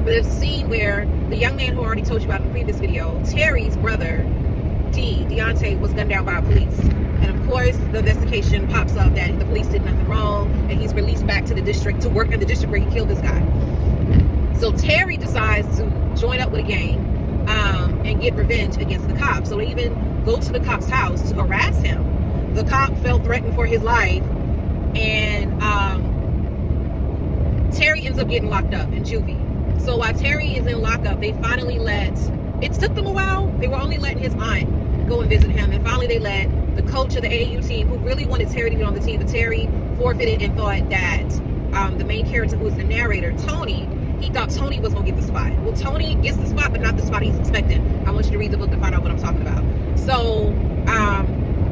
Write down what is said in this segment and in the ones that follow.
the scene where the young man who I already told you about in the previous video, Terry's brother, Deontay, was gunned down by police. And of course, the investigation pops up that the police did nothing wrong, and he's released back to the district to work in the district where he killed this guy. So Terry decides to join up with a gang and get revenge against the cops. So they even go to the cop's house to harass him. The cop felt threatened for his life, and Terry ends up getting locked up in juvie. So while Terry is in lockup, they finally it took them a while. They were only letting his aunt go and visit him, and finally they let the coach of the AAU team, who really wanted Terry to get on the team, but Terry forfeited and thought that the main character, who was the narrator, Tony, he thought Tony was going to get the spot. Well, Tony gets the spot, but not the spot he's expecting. I want you to read the book to find out what I'm talking about. So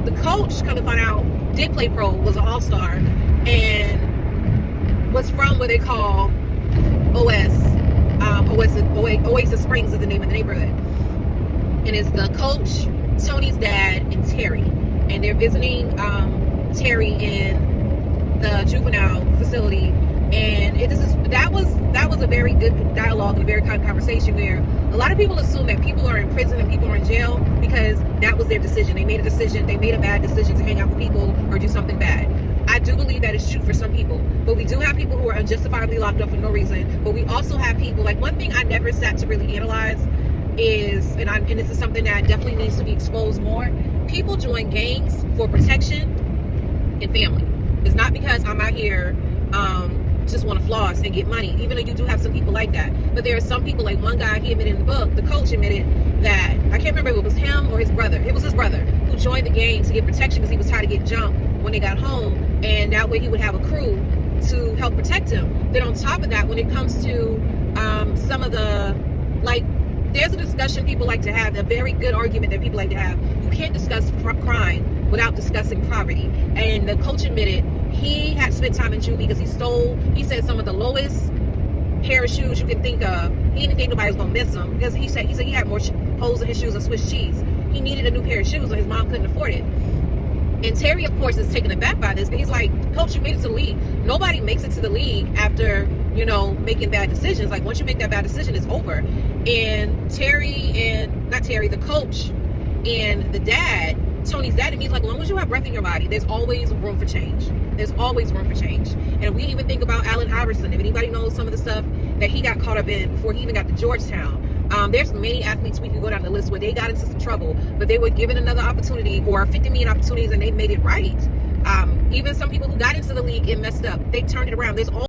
the coach, come to find out, did play pro, was an all-star, and was from what they call Oasis Springs is the name of the neighborhood. And it's the coach, Tony's dad, and Terry. And they're visiting Terry in the juvenile facility. And that was a very good dialogue and a very kind of conversation where a lot of people assume that people are in prison and people are in jail because that was their decision. They made a bad decision to hang out with people or do something bad. I do believe that is true for some people, but we do have people who are unjustifiably locked up for no reason. But we also have people, like, one thing I never sat to really analyze is, and this is something that definitely needs to be exposed more, people join gangs for protection and family. It's not because I'm out here just want to floss and get money, even though you do have some people like that. But there are some people, like one guy, he admitted in the book, the coach admitted that, I can't remember if it was him or his brother, it was his brother, who joined the gang to get protection because he was tired of getting jumped when they got home, and that way he would have a crew to help protect him. Then on top of that, when it comes to some of the, like, there's a discussion people like to have, a very good argument that people like to have. You can't discuss crime without discussing poverty. And the coach admitted he had spent time in juvie because he said some of the lowest pair of shoes you can think of. He didn't think nobody was going to miss them because he said he had more holes in his shoes than Swiss cheese. He needed a new pair of shoes, and his mom couldn't afford it. And Terry, of course, is taken aback by this, but he's like, Coach, you made it to the league. Nobody makes it to the league after, making bad decisions. Like, once you make that bad decision, it's over. And the coach and the dad, Tony's dad, and he's like, as long as you have breath in your body, there's always room for change. There's always room for change. And we even think about Allen Iverson. If anybody knows some of the stuff that he got caught up in before he even got to Georgetown, there's many athletes we can go down the list where they got into some trouble, but they were given another opportunity or 50 million opportunities and they made it right. Even some people who got into the league and messed up, they turned it around. There's all